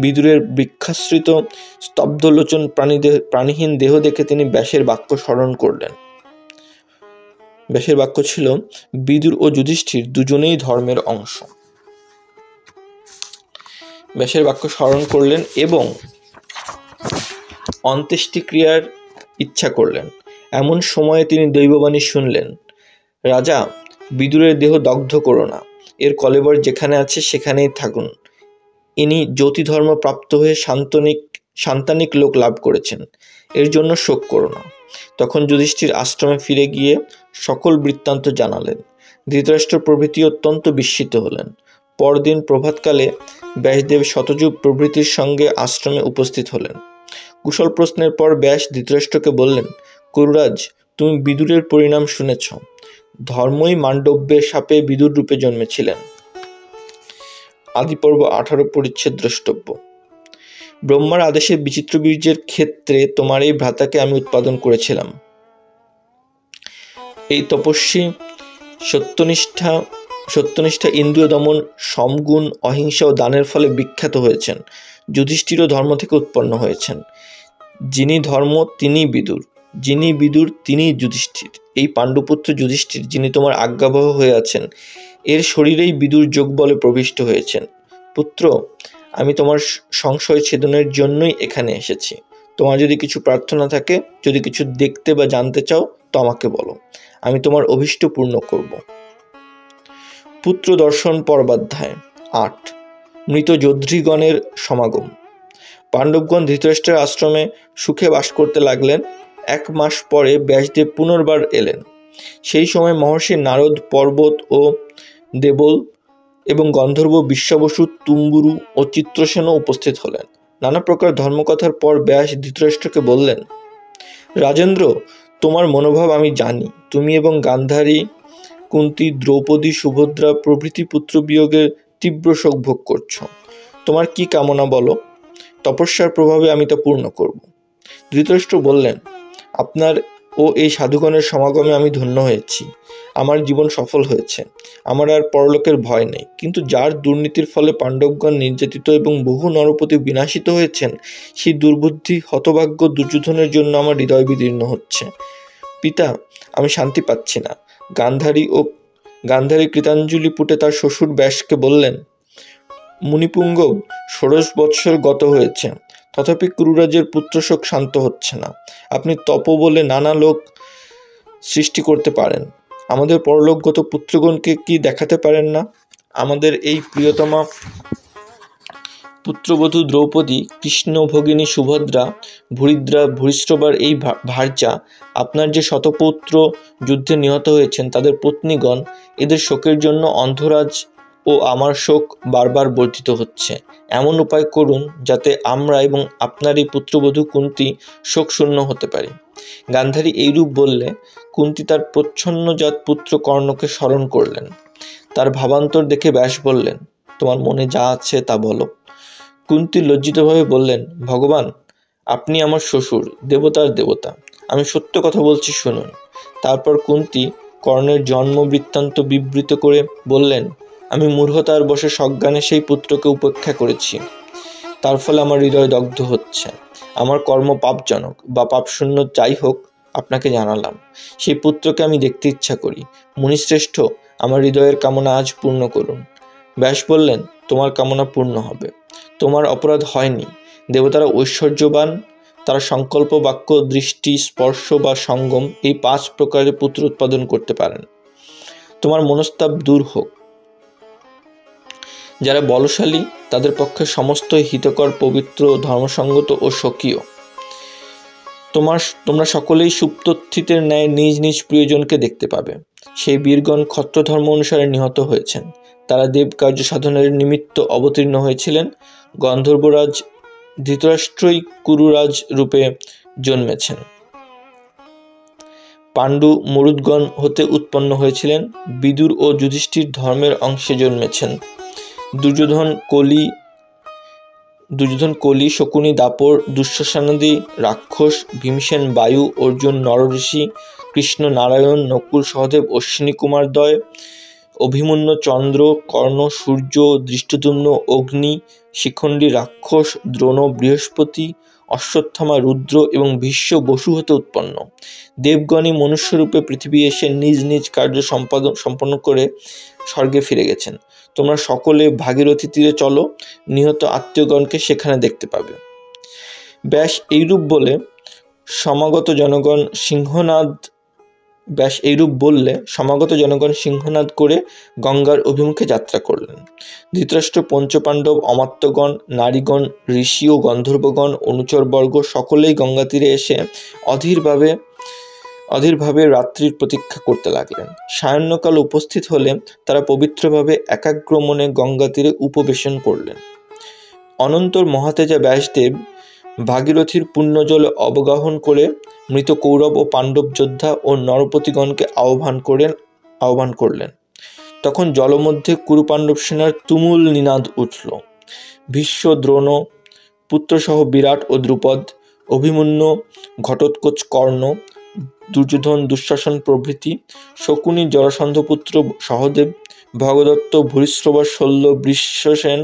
বিদুরের বৃক্ষাশ্রিত স্তব্ধলোচন প্রাণীহীন দেহ দেখে তিনি ব্যাসের বাক্য স্মরণ করলেন। ব্যাসের বাক্য ছিল, বিদুর ও যুধিষ্ঠির দুজনেই ধর্মের অংশ। ব্যাসের বাক্য স্মরণ করলেন এবং অন্ত্যেষ্টিক্রিয়ার ইচ্ছা করলেন। এমন সময়ে তিনি দৈববাণী শুনলেন, রাজা, বিদুরের দেহ দগ্ধ করো না, এর কলেবর যেখানে আছে সেখানেই থাকুন। ইনি জ্যোতিধর্ম প্রাপ্ত হয়ে সান্তানিক লোক লাভ করেছেন, এর জন্য শোক করো না। তখন যুধিষ্ঠির আশ্রমে ফিরে গিয়ে সকল বৃত্তান্ত জানালেন। ধৃতরাষ্ট্র প্রভৃতি অত্যন্ত বিস্মিত হলেন। পরদিন প্রভাতকালে ব্যাসদেব শতযুগ প্রভৃতির সঙ্গে আশ্রমে উপস্থিত হলেন। কুশল প্রশ্নের পর ব্যাস ধৃতরাষ্ট্রকে বললেন, কুরুরাজ, তুমি বিদুরের পরিণাম শুনেছ। ধর্মই মান্ডব্যের শাপে বিদুর রূপে জন্মেছিলেন। আদিপর্ব 18 পরিচ্ছেদ দ্রষ্টব্য। ব্রহ্মার আদেশে বিচিত্র বীর্যের ক্ষেত্রে তোমার এই ভ্রাতাকে আমি উৎপাদন করেছিলাম। এই তপস্বী সত্যনিষ্ঠা ইন্দ্রিয় দমন, সমগুণ, অহিংসা ও দানের ফলে বিখ্যাত হয়েছেন। যুধিষ্ঠিরও ধর্ম থেকে উৎপন্ন হয়েছেন। যিনি ধর্ম তিনি বিদুর, যিনি বিদুর তিনি যুধিষ্ঠির। এই পাণ্ডুপুত্র যুধিষ্ঠির, যিনি তোমার আজ্ঞাবহ হয়ে আছেন, এর শরীরেই বিদুর যোগ বলে প্রবিষ্ট হয়েছেন। পুত্র, আমি তোমার সংশয় ছেদনের জন্যই এখানে এসেছি। তোমার যদি কিছু প্রার্থনা থাকে, যদি কিছু দেখতে বা জানতে চাও, তো আমাকে বলো, আমি তোমার অভীষ্ট পূর্ণ করব। পুত্র দর্শন পর্বাধ্যায় 8। মৃত যোদ্ধিগণের সমাগম। পাণ্ডবগণ ধৃতরাষ্ট্রের আশ্রমে সুখে বাস করতে লাগলেন। 1 মাস পরে ব্যাসদেব পুনর্বার এলেন। সেই সময় মহর্ষি নারদ, পর্বত ও দেবল এবং গন্ধর্ব বিশ্বাবসু, তুম্বুরু ও চিত্রসেনও উপস্থিত হলেন। নানা প্রকার ধর্মকথার পর ব্যাস ধৃতরাষ্ট্রকে বললেন, রাজেন্দ্র, তোমার মনোভাব আমি জানি। তুমি এবং গান্ধারী, কুন্তী, দ্রৌপদী, সুভদ্রা প্রভৃতি পুত্রবিয়োগের তীব্র শোক ভোগ করছ। তোমার কি কামনা বলো, তপস্যার প্রভাবে আমি তা পূর্ণ করব। ধৃতরাষ্ট্র বললেন, আপনার ও এই সাধুগণের সমাগমে আমি ধন্য হয়েছি। আমার জীবন সফল হয়েছে। আমার আর পরলোকের ভয় নেই। কিন্তু যার দুর্নীতির ফলে পাণ্ডবগণ নির্যাতিত এবং বহু নরপতি বিনাশিত হয়েছেন, সেই দুর্বুদ্ধি হতভাগ্য দুর্যোধনের জন্য আমার হৃদয় বিদীর্ণ হচ্ছে। পিতা, আমি শান্তি পাচ্ছি না। গান্ধারী কৃতাঞ্জলি পুটে তার শ্বশুর ব্যাসকে বললেন, মুনিপুঙ্গ, 16 বৎসর গত হয়েছে, তথাপি কুরুরাজের পুত্রশোক শান্ত হচ্ছে না। আপনি তপ বলে নানা লোক সৃষ্টি করতে পারেন, আমাদের পরলোকগত পুত্রগণকে কি দেখাতে পারেন না? আমাদের এই প্রিয়তমা পুত্রবধূ দ্রৌপদী, কৃষ্ণ ভগিনী সুভদ্রা, ভূরিশ্রবার এই ভার্যা, আপনার যে শতপৌত্র যুদ্ধে নিহত হয়েছেন তাদের পত্নীগণ, এদের শোকের জন্য অন্ধরাজ ও আমার শোক বারবার বর্ধিত হচ্ছে। এমন উপায় করুন যাতে আমরা এবং আপনার এই পুত্রবধূ কুন্তী শোকশূন্য হতে পারি। গান্ধারী এইরূপ বললে কুন্তী তার প্রচ্ছন্নজাত পুত্র কর্ণকে স্মরণ করলেন। তার ভাবান্তর দেখে ব্যাস বললেন, তোমার মনে যা আছে তা বলো। কুন্তী লজ্জিতভাবে বললেন, ভগবান, আপনি আমার শ্বশুর, দেবতার দেবতা, আমি সত্য কথা বলছি, শুনুন। তারপর কুন্তী কর্ণের জন্ম বৃত্তান্ত বিবৃত করে বললেন, আমি মূঢ়তার বশে সজ্ঞানে সেই পুত্রকে উপেক্ষা করেছি। তার ফলে আমার হৃদয় দগ্ধ হচ্ছে। আমার কর্ম পাপজনক বা পাপশূন্য যাই হোক, আপনাকে জানালাম। সেই পুত্রকে আমি দেখতে ইচ্ছা করি। মুনিশ্রেষ্ঠ, আমার হৃদয়ের কামনা আজ পূর্ণ করুন। ব্যাস বললেন, তোমার কামনা পূর্ণ হবে। তোমার অপরাধ হয়নি। দেবতারা ঐশ্বর্যবান, তারা সংকল্প, বাক্য, দৃষ্টি, স্পর্শ বা সঙ্গম এই 5 প্রকারের পুত্র উৎপাদন করতে পারেন। তোমার মনস্তাপ দূর হোক। যারা বলশালী তাদের পক্ষে সমস্ত হিতকর, পবিত্র, ধর্মসঙ্গত ও স্বকীয়। তোমরা সকলেই সুপ্তস্থিতের ন্যায় নিজ নিজ প্রিয়জনকে দেখতে পাবে। সেই বীরগণ ক্ষত্র ধর্ম অনুসারে নিহত হয়েছেন। তারা দেব কার্য সাধনের নিমিত্ত অবতীর্ণ হয়েছিলেন। গন্ধর্বরাজ ধৃতরাষ্ট্রই কুরুরাজ রূপে জন্মেছেন। পাণ্ডু মরুদ্গণ হতে উৎপন্ন হয়েছিলেন। বিদুর ও যুধিষ্ঠির ধর্মের অংশে জন্মেছেন। দুর্যোধন কলি, শকুনি দাপর, দুঃশাসনাদি রাক্ষস, ভীমসেন বায়ু, অর্জুন নরঋষি, কৃষ্ণ নারায়ণ, নকুল সহদেব অশ্বিনী কুমারদ্বয়, অভিমন্যু চন্দ্র, কর্ণ সূর্য, দৃষ্টদ্যুম্ন অগ্নি, শিখণ্ডী রাক্ষস, দ্রোণ বৃহস্পতি, অশ্বত্থামা রুদ্র এবং ভীষ্ম বসু হতে উৎপন্ন। দেবগণই মনুষ্যরূপে পৃথিবী এসে নিজ নিজ কার্য সম্পন্ন করে স্বর্গে ফিরে গেছেন। তোমরা সকলে ভাগীরথী তীরে চলো, নিহত আত্মীয়গণকে সেখানে দেখতে পাবে। ব্যাস এইরূপ বললে সমাগত জনগণ সিংহনাদ করে গঙ্গার অভিমুখে যাত্রা করলেন। ধৃতরাষ্ট্র, পঞ্চপাণ্ডব, অমাত্যগণ, নারীগণ, ঋষি ও গন্ধর্বগণ, অনুচরবর্গ সকলেই গঙ্গা তীরে এসে অধীরভাবে রাত্রির প্রতীক্ষা করতে লাগলেন। সায়াহ্নকাল উপস্থিত হলে তারা পবিত্রভাবে একাগ্র মনে গঙ্গা তীরে উপবেশন করলেন। অনন্তর মহাতেজা ব্যাসদেব ভাগীরথীর পুণ্যজলে অবগাহন করে মৃত কৌরব ও পাণ্ডব যোদ্ধা ও নরপতিগণকে আহ্বান করলেন। তখন জলমধ্যে কুরুপাণ্ডব সেনার তুমুল নিনাদ উঠল। ভীষ্ম, দ্রোণ পুত্রসহ বিরাট ও দ্রুপদ, অভিমন্যু, ঘটোৎকচ, কর্ণ, দুর্যোধন, দুঃশাসন প্রভৃতি, শকুনি, জরাসন্ধপুত্র সহদেব, ভগদত্ত, ভূরিশ্রবার শল্য, বৃষসেন,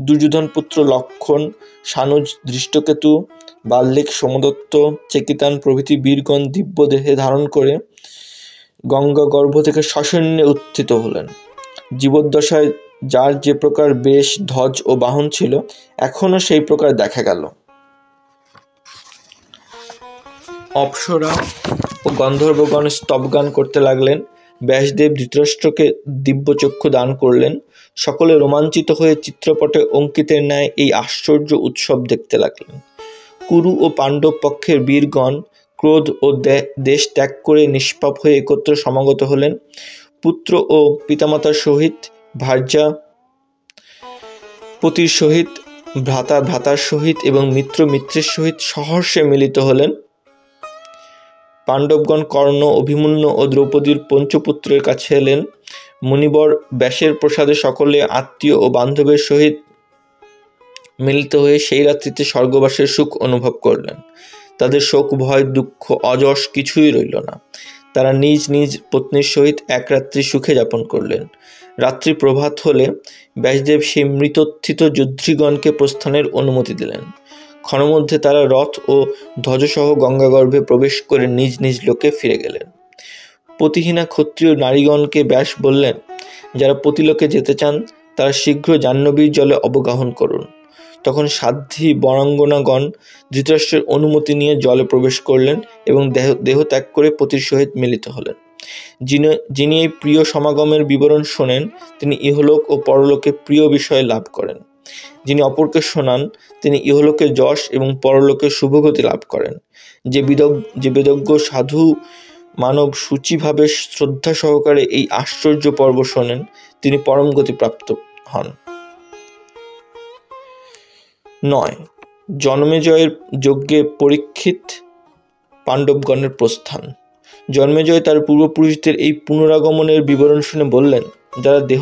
দুর্যোধন পুত্র লক্ষণ, সানুজ, দৃষ্টকেতু, বাল্লিক, সোমদত্ত, চেকিতান প্রভৃতি বীরগণ দিব্য দেহে ধারণ করে গঙ্গা গর্ভ থেকে সসৈন্যে উত্থিত হলেন। জীবদ্দশায় যার যে প্রকার বেশ, ধ্বজ ও বাহন ছিল, এখনও সেই প্রকার দেখা গেল। অপ্সরা ও গন্ধর্বগণ স্তবগান করতে লাগলেন। ব্যাসদেব ধৃতরাষ্ট্রকে দিব্যচক্ষু দান করলেন। সকলে রোমাঞ্চিত হয়ে চিত্রপটে অঙ্কিতের ন্যায় এই আশ্চর্য উৎসব দেখতে লাগলেন। কুরু ও পাণ্ডব পক্ষের বীরগণ ক্রোধ ও দেশ ত্যাগ করে নিষ্পাপ হয়ে একত্র সমাগত হলেন। পুত্র ও পিতামাতার সহিত, ভার্যা পতির সহিত, ভ্রাতা ভ্রাতার সহিত এবং মিত্র মিত্রের সহিত সহর্ষে মিলিত হলেন। পাণ্ডবগণ কর্ণ, অভিমন্যু ও দ্রৌপদীর পঞ্চপুত্রের কাছে এলেন। মুনিবর ব্যাসের প্রসাদে সকলে আত্মীয় ও বান্ধবের সহিত মিলিত হয়ে সেই রাত্রিতে স্বর্গবাসের সুখ অনুভব করলেন। তাদের শোক, ভয়, দুঃখ, অযশ কিছুই রইল না। তারা নিজ নিজ পত্নীর সহিত এক রাত্রি সুখে যাপন করলেন। রাত্রি প্রভাত হলে ব্যাসদেব সেই মৃতোত্থিত যুদ্ধৃগণকে প্রস্থানের অনুমতি দিলেন। ক্ষণমধ্যে তারা রথ ও ধ্বজসহ গঙ্গাগর্ভে প্রবেশ করে নিজ নিজ লোকে ফিরে গেলেন। পতিহীনা ক্ষত্রিয় নারীগণকে ব্যাস বললেন, যারা পতিলোকে যেতে চান তারা শীঘ্র জাহ্নবীর জলে অবগাহন করুন। তখন সাধ্বী বরাঙ্গনাগণ ধৃতরাষ্ট্রের অনুমতি নিয়ে জলে প্রবেশ করলেন এবং দেহ ত্যাগ করে পতির সহিত মিলিত হলেন। যিনি এই প্রিয় সমাগমের বিবরণ শোনেন তিনি ইহলোক ও পরলোকে প্রিয় বিষয় লাভ করেন। যিনি অপরকে শোনান তিনি ইহলোকে যশ এবং পরলোকে শুভগতি লাভ করেন। যে বেদজ্ঞ সাধু মানব সূচিভাবে শ্রদ্ধা সহকারে এই আশ্চর্য পর্ব শোনেন তিনি পরম গতি প্রাপ্ত হন। 9. জন্মেজয়ের যজ্ঞে পরীক্ষিত পাণ্ডবগণের প্রস্থান। জন্মেজয় তার পূর্বপুরুষদের এই পুনরাগমনের বিবরণ শুনে বললেন, যারা দেহ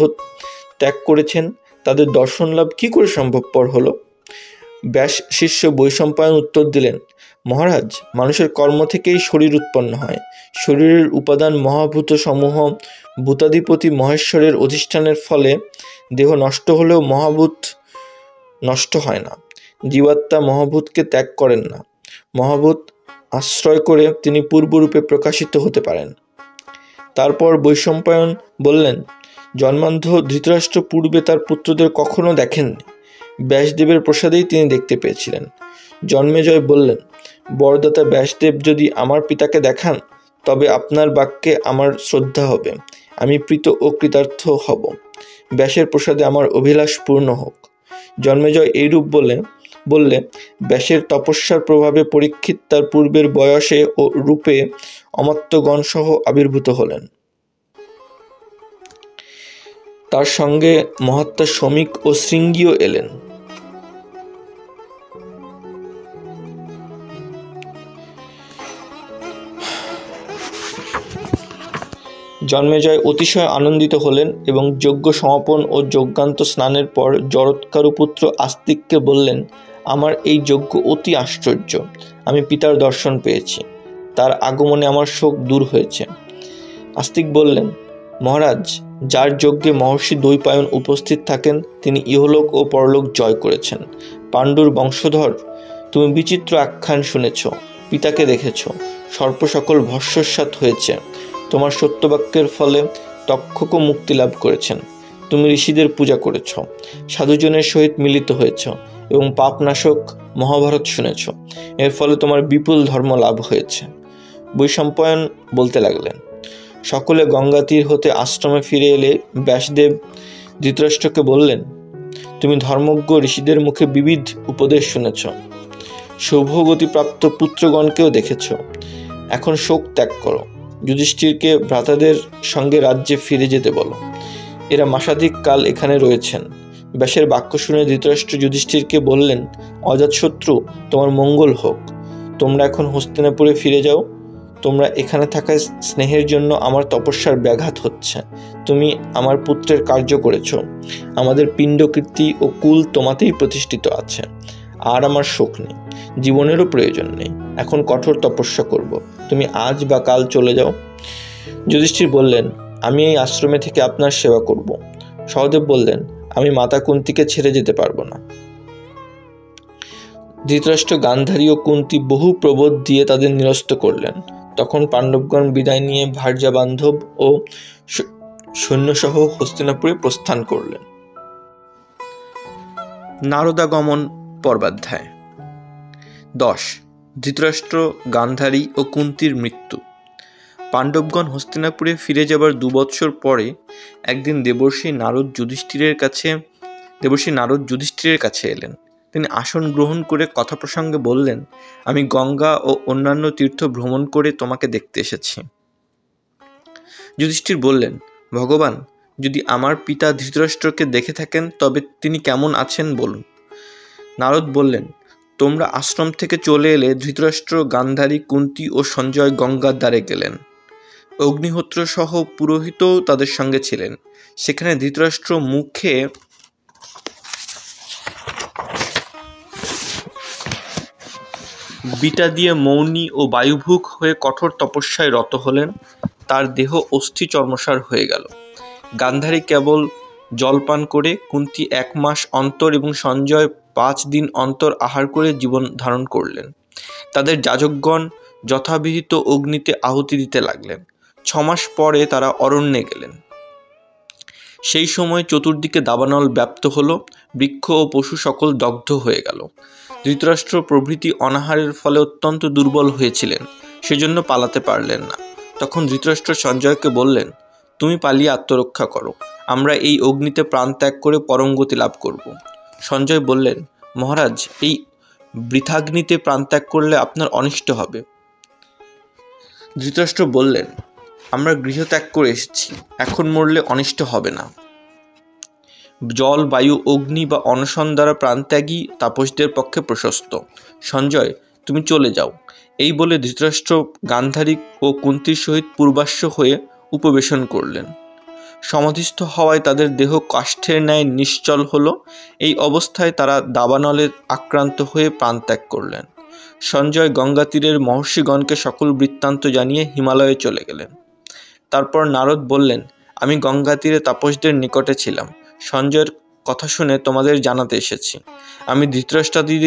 ত্যাগ করেছেন তাদের দর্শন লাভ কি করে সম্ভবপর হলো? ব্যাস শিষ্য বৈশম্পায়ন উত্তর দিলেন, মহারাজ, মানুষের কর্ম থেকেই শরীর উৎপন্ন হয়। শরীরের উপাদান মহাভূত সমূহ ভূতাধিপতি মহেশ্বরের অধিষ্ঠানের ফলে দেহ নষ্ট হলেও মহাভূত নষ্ট হয় না। জীবাত্মা মহাভূতকে ত্যাগ করেন না। মহাভূত আশ্রয় করে তিনি পূর্বরূপে প্রকাশিত হতে পারেন। তারপর বৈশম্পায়ন বললেন, জন্মান্ধ ধৃতরাষ্ট্র পূর্বে তার পুত্রদের কখনো দেখেননি। ব্যাসদেবের প্রসাদেই তিনি দেখতে পেয়েছিলেন। জন্মেজয় বললেন, বরদাতা ব্যাসদেব যদি আমার পিতাকে দেখান তবে আপনার বাক্যে আমার শ্রদ্ধা হবে। আমি প্রীত ও কৃতার্থ হব। ব্যাসের প্রসাদে আমার অভিলাষ পূর্ণ হোক। জন্মেজয় এইরূপ বললে ব্যাসের তপস্যার প্রভাবে পরীক্ষিত তার পূর্বের বয়সে ও রূপে অমর্ত্যগণ সহ আবির্ভূত হলেন। তার সঙ্গে মহাত্মা শমিক ও শৃঙ্গীও এলেন। জন্মেজয় অতিশয় আনন্দিত হলেন এবং যজ্ঞ সমাপন ও যজ্ঞান্ত স্নানের পর জরৎকারুপুত্র আস্তিককে বললেন, আমার এই যজ্ঞ অতি আশ্চর্য। আমি পিতার দর্শন পেয়েছি। তার আগমনে আমার শোক দূর হয়েছে। আস্তিক বললেন, মহারাজ, যার যজ্ঞে মহর্ষি দ্বৈপায়ন উপস্থিত থাকেন তিনি ইহলোক ও পরলোক জয় করেছেন। পাণ্ডুর বংশধর, তুমি বিচিত্র আখ্যান শুনেছ, পিতাকে দেখেছ। সর্প সকল ভস্মসাৎ হয়েছে। তোমার সত্যবাক্যের ফলে তক্ষকও মুক্তি লাভ করেছেন। তুমি ঋষিদের পূজা করেছ, সাধুজনের সহিত মিলিত হয়েছ এবং পাপনাশক মহাভারত শুনেছ। এর ফলে তোমার বিপুল ধর্ম লাভ হয়েছে। বৈশম্পায়ন বলতে লাগলেন, সকলে গঙ্গা তীর হতে আশ্রমে ফিরে এলে ব্যাসদেব ধৃতরাষ্ট্রকে বললেন, তুমি ধর্মজ্ঞ ঋষিদের মুখে বিবিধ উপদেশ শুনেছ, শুভগতিপ্রাপ্ত পুত্রগণকেও দেখেছ। এখন শোক ত্যাগ করো। যুধিষ্ঠিরকে ভ্রাতাদের সঙ্গে রাজ্যে ফিরে যেতে বলো। এরা মাসাধিক কাল এখানে রয়েছেন। ব্যাসের বাক্য শুনে ধৃতরাষ্ট্র যুধিষ্ঠিরকে বললেন, অজাতশত্রু, তোমার মঙ্গল হোক। তোমরা এখন হস্তিনাপুরে ফিরে যাও। তোমরা এখানে থাকায় স্নেহের জন্য আমার তপস্যার ব্যাঘাত হচ্ছে। তুমি আমার পুত্রের কার্য করেছ। আমাদের পিণ্ডকীর্তি ও কুল তোমাতেই প্রতিষ্ঠিত আছে। আর আমার শোক নেই, জীবনেরও প্রয়োজন নেই। এখন কঠোর তপস্যা করব। তুমি আজ বা কাল চলে যাও। যুধিষ্ঠির বললেন, আমি এই আশ্রমে থেকে আপনার সেবা করব। সহদেব বললেন, আমি মাতা কুন্তিকে ছেড়ে যেতে পারবো না। ধৃতরাষ্ট্র, গান্ধারী ও কুন্তি বহু প্রবোধ দিয়ে তাদের নিরস্ত করলেন। তখন পাণ্ডবগণ বিদায় নিয়ে ভার্যা বান্ধব ও সৈন্যসহ হস্তিনাপুরে প্রস্থান করলেন। নারদাগমন পর্বাধ্যায় 10। ধৃতরাষ্ট্র, গান্ধারী ও কুন্তির মৃত্যু। পাণ্ডবগণ হস্তিনাপুরে ফিরে যাবার 2 বৎসর পরে একদিন দেবর্ষি নারদ যুধিষ্ঠিরের কাছে এলেন। তিনি আসন গ্রহণ করে কথা প্রসঙ্গে বললেন, আমি গঙ্গা ও অন্যান্য তীর্থ ভ্রমণ করে তোমাকে দেখতে এসেছি। যুধিষ্ঠির বললেন, ভগবান, যদি আমার পিতা ধৃতরাষ্ট্রকে দেখে থাকেন তবে তিনি কেমন আছেন বলুন। নারদ বললেন, তোমরা আশ্রম থেকে চলে এলে ধৃতরাষ্ট্র, গান্ধারী, কুন্তী ও সঞ্জয় গঙ্গার দ্বারে গেলেন। অগ্নিহোত্র সহ পুরোহিতও তাদের সঙ্গে ছিলেন। সেখানে ধৃতরাষ্ট্র মুখে বিটা দিয়ে মৌনী ও বায়ুভুক হয়ে কঠোর তপস্যায় রত হলেন। তার দেহ অস্থি চর্মসার হয়ে গেল। গান্ধারী কেবল জলপান করে, কুন্তী 1 মাস অন্তর এবং সঞ্জয় 5 দিন অন্তর আহার করে জীবন ধারণ করলেন। তাদের যাজকগণ যথাবিহিত অগ্নিতে আহুতি দিতে লাগলেন। 6 মাস পরে তারা অরণ্যে গেলেন। সেই সময় চতুর্দিকে দাবানল ব্যাপ্ত হল, বৃক্ষ ও পশু সকল দগ্ধ হয়ে গেল। ধৃতরাষ্ট্র প্রভৃতি অনাহারের ফলে অত্যন্ত দুর্বল হয়েছিলেন, সেজন্য পালাতে পারলেন না। তখন ধৃতরাষ্ট্র সঞ্জয়কে বললেন, তুমি পালিয়ে আত্মরক্ষা করো, আমরা এই অগ্নিতে প্রাণ ত্যাগ করে পরম গতি লাভ করব। সঞ্জয় বললেন, মহারাজ, এই বৃথাগ্নিতে প্রাণ ত্যাগ করলে আপনার অনিষ্ট হবে। ধৃতরাষ্ট্র বললেন, আমরা গৃহত্যাগ করে এসেছি, এখন মরলে অনিষ্ট হবে না। জল, বায়ু, অগ্নি বা অনশন দ্বারা প্রাণত্যাগী তাপসদের পক্ষে প্রশস্ত। সঞ্জয়, তুমি চলে যাও। এই বলে ধৃতরাষ্ট্র গান্ধারী ও কুন্তীর সহিত পূর্বাশ্ব হয়ে উপবেশন করলেন। সমাধিস্থ হওয়ায় তাদের দেহ কাষ্ঠের ন্যায় নিশ্চল হল। এই অবস্থায় তারা দাবানলে আক্রান্ত হয়ে প্রাণত্যাগ করলেন। সঞ্জয় গঙ্গা তীরের মহর্ষিগণকে সকল বৃত্তান্ত জানিয়ে হিমালয়ে চলে গেলেন। তারপর নারদ বললেন, আমি গঙ্গা তীরে তাপসদের নিকটে ছিলাম। সঞ্জয়ের কথা শুনে তোমাদের জানাতে এসেছি। আমি ধৃতরাষ্ট্রাদির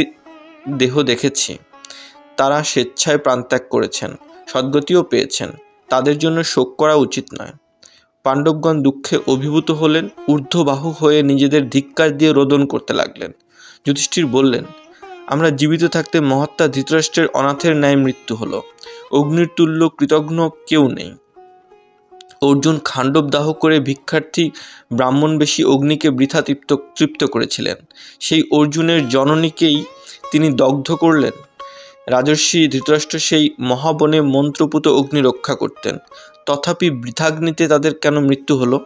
দেহ দেখেছি। তারা স্বেচ্ছায় প্রাণত্যাগ করেছেন, সদ্গতিও পেয়েছেন। তাদের জন্য শোক করা উচিত নয়। পাণ্ডবগণ দুঃখে অভিভূত হলেন, ঊর্ধ্ববাহু হয়ে নিজেদের ধিক্কার দিয়ে রোদন করতে লাগলেন। যুধিষ্ঠির বললেন, আমরা জীবিত থাকতে মহাত্মা ধৃতরাষ্ট্রের অনাথের ন্যায় মৃত্যু হলো। অগ্নির তুল্য কৃতঘ্ন কেউ নেই। অর্জুন খাণ্ডব দাহ করে ভিক্ষার্থী ব্রাহ্মণবেশী অগ্নিকে বৃথা তৃপ্ত করেছিলেন। সেই অর্জুনের জননীকেই তিনি দগ্ধ করলেন। রাজর্ষি ধৃতরাষ্ট্র সেই মহাবনে মন্ত্রপুত অগ্নি রক্ষা করতেন। তথাপি বৃথাগ্নিতে তাদের কেন মৃত্যু হলো?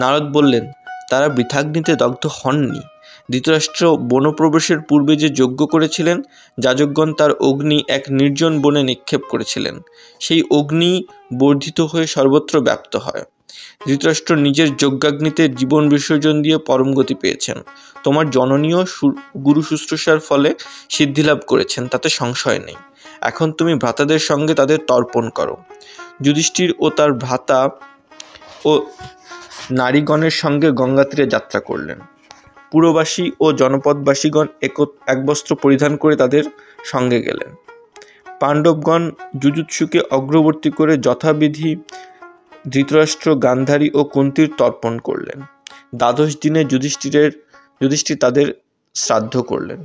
নারদ বললেন, তারা বৃথাগ্নিতে দগ্ধ হননি। ধৃতরাষ্ট্র বনপ্রবেশের পূর্বে যে যজ্ঞ করেছিলেন, যাজকগণ তার অগ্নি এক নির্জন বনে নিক্ষেপ করেছিলেন। সেই অগ্নি বর্ধিত হয়ে সর্বত্র ব্যাপ্ত হয়। ধৃতরাষ্ট্র নিজের যজ্ঞাগ্নিতে জীবন বিসর্জন দিয়ে পরম গতি পেয়েছেন। তোমার জননীয় গুরু শুশ্রূষার ফলে সিদ্ধিলাভ করেছেন, তাতে সংশয় নেই। এখন তুমি ভ্রাতাদের সঙ্গে তাদের তর্পণ করো। যুধিষ্ঠির ও তার ভ্রাতা ও নারীগণের সঙ্গে গঙ্গা তীরে যাত্রা করলেন। পুরবাসী ও জনপদবাসীগণ এক বস্ত্র পরিধান করে তাদের সঙ্গে গেলেন। পাণ্ডবগণ যুযুৎসুকে অগ্রবর্তী করে যথাবিধি ধৃতরাষ্ট্র, গান্ধারী ও কুন্তীর তর্পণ করলেন। 12 দিনে যুধিষ্ঠির তাদের শ্রাদ্ধ করলেন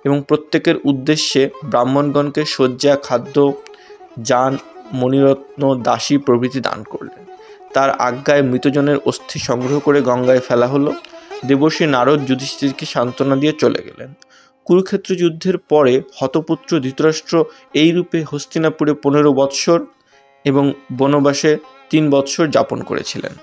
এবং প্রত্যেকের উদ্দেশ্যে ব্রাহ্মণগণকে শয্যা, খাদ্য, যান, মণিরত্ন, দাসী প্রভৃতি দান করলেন। তার আজ্ঞায় মৃতজনের অস্থি সংগ্রহ করে গঙ্গায় ফেলা হলো। দেবর্ষি নারদ যুধিষ্ঠিরকে সান্ত্বনা দিয়ে চলে গেলেন। কুরুক্ষেত্র যুদ্ধের পরে হতপুত্র ধৃতরাষ্ট্র এই রূপে হস্তিনাপুরে 15 বৎসর এবং বনবাসে 3 বৎসর যাপন করেছিলেন।